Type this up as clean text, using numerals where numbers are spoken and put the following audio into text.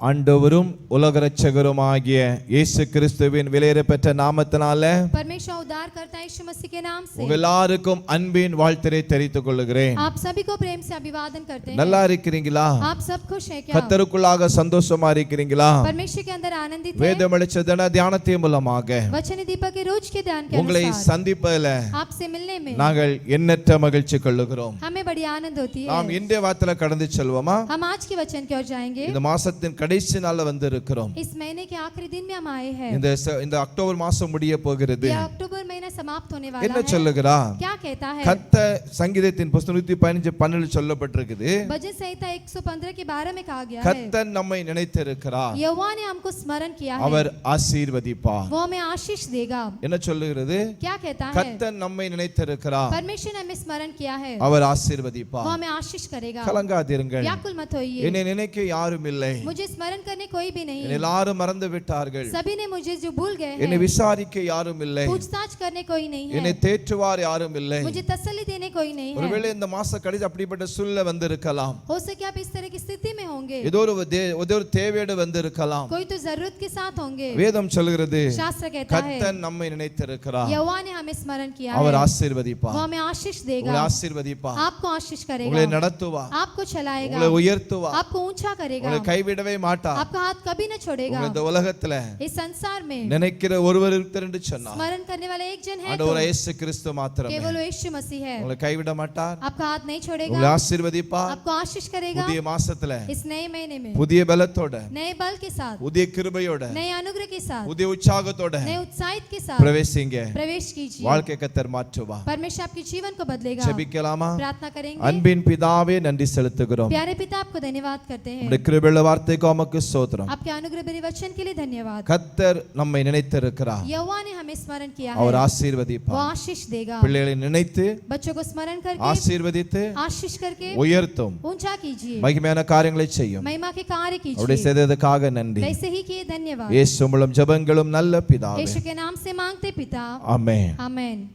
ஆண்டவரும் உலக இரட்சகருமாகிய இயேசு கிறிஸ்துவின் விலையேறப்பெற்ற நாமத்தினாலே परमेश्वर उद्धार करता यीशु मसीह के नाम से எல்லாருக்கும் அன்பின் வாழ்த்தை தெரிவித்துக் கொள்கிறேன். आप सभी को प्रेम से अभिवादन करते हैं. நல்லா இருக்கிறீங்களா? आप सब खुश हैं क्या? கர்த்தருக்குள்ளாக சந்தோஷமா இருக்கிறீங்களா? परमेश्वर के अंदर आनंदित हैं? வேத வெளிச்சத்தின் தியானத்தின் மூலமாக वचन दीपक के रोज के ध्यान के உங்களை अनुसार சந்திப்பதில் आपसे मिलने में நாங்கள் எண்ணற்ற மகிழ்ச்சி கொள்ளுகிறோம். हमें बड़ी आनंद होती है. நாம் இன்றைய வார்த்தையில கடந்து செல்வோமா? हम आज के वचन की ओर जाएंगे. இந்த மாசத்தின் கடைசி நாள்ல வந்து இருக்கிறோம். इस महीने के आखिरी दिन में हम आए हैं. இந்த அக்டோபர் மாசம் முடிய போகிறது. ये अक्टूबर महीना समाप्त होने वाला है. என்ன சொல்லுகிறார்? क्या कहता है? கர்த்தர் சங்கீதத்தின் புத்தகம் 115:12 சொல்லப்பட்டிருக்குது. भजन संहिता 115 के 12 में कहा गया है. கர்த்தர் நம்மை நினைத்திருக்கிறார். यहोवा ने हमको स्मरण किया है. அவர் ஆசீர்வதிப்பார். वो हमें आशीष देगा. என்ன சொல்லுகிறது? क्या कहता है? கர்த்தர் நம்மை நினைத்திருக்கிறார். परमेश्वर ने हमें स्मरण किया है. அவர் ஆசீர்வதிப்பார். वो हमें आशीष करेगा. கலங்காதீர்கள். व्याकुल मत होइए. என்னை நினைக்க யாரும் இல்லை. मुझे स्मरण करने कोई भी नहीं. எல்லாரும் மறந்து விட்டார்கள். सभी ने मुझे जो भूल गए हैं. என்னை விசாரிக்க யாரும் இல்லை. पूछताछ करने कोई नहीं है. என்னை தேற்றுவார் யாரும் இல்லை. मुझे तसल्ली देने कोई नहीं है. ஒருவேளை இந்த மாச கடைசி அப்படிப்பட்ட சூழ்நிலை வந்திருக்கலாம். हो सके आप इस तरह की स्थिति में होंगे. ஏதோ ஒரு தேவையோடு வந்திருக்கலாம். कोई तो जरूरत के साथ होंगे. வேதம் சொல்கிறது शास्त्र कहता है கர்த்தர் நம்மை நினைத்திருக்கிறார். यहोवा ने हमें स्मरण किया है. அவர் ஆசீர்வதிப்பார். वो हमें आशीष देगा. உங்களை ஆசீர்வதிப்பார். आपको आशीष करेगा. உங்களை நடத்துவார். आपको चलाएगा. உங்களை உயர்த்துவார். आपको ऊंचा करेगा. உங்களை கைவிடவே மாட்டார். आपका हाथ कभी न छोड़ेगा. இந்த உலகத்துல इस संसार में நினைக்கிற ஒருவர் இருக்கிறார் என்று சொன்னார். स्मरण करने वाला एक जन है. ஆண்டவர் இயேசு கிறிஸ்து மாத்திரமே. केवल यीशु मसीह है. உங்களை கைவிட மாட்டார். आपका हाथ नहीं छोड़ेगा. உங்களை ஆசீர்வதிப்பார். आपको आशीष करेगा. புதிய மாசத்துல इस नए महीने में புதிய பலத்தோட नए बल के साथ புதிய கிருபையோட नए अनुग्रह के साथ புதிய உற்சாகத்தோட नए उत्साहित के साथ பிரவேசிங்க. प्रवेश कीजिए. வாழ்க்கை கர்த்தர் மாற்றுவார். परमेश्वर आपके जीवन को बदलेगा. ஜெபிக்கலாமா? प्रार्थना करेंगे. அன்பின் பிதாவே நன்றி செலுத்துகிறோம். प्यारे पिता आपको धन्यवाद करते हैं. உம்முடைய கிருபையுள்ள வார்த்தைக்கு உமக்கு ஸ்தோத்திரம். आपके अनुग्रह भरे वचन के लिए धन्यवाद. கர்த்தர் நம்மை நினைத்திருக்கிறார். यहोवा ने हमें स्मरण किया है. அவர் वो ஆசீர்வதிப்பார். आशीष देगा. பிள்ளைகளை நினைத்து बच्चों को स्मरण करके ஆசீர்வதித்து आशीष करके உயர்த்தும் ऊंचा कीजिए. மகிமையான காரியங்களை செய்யும். महिमा के कार्य அவருடைய कीजिए. செய்ததற்காக நன்றி. वैसे ही किए धन्यवाद. இயேசு மூலம் ஜெபங்களும் நல்ல பிதாவே. यीशु के नाम से मांगते पिता. ஆமென். आमेन.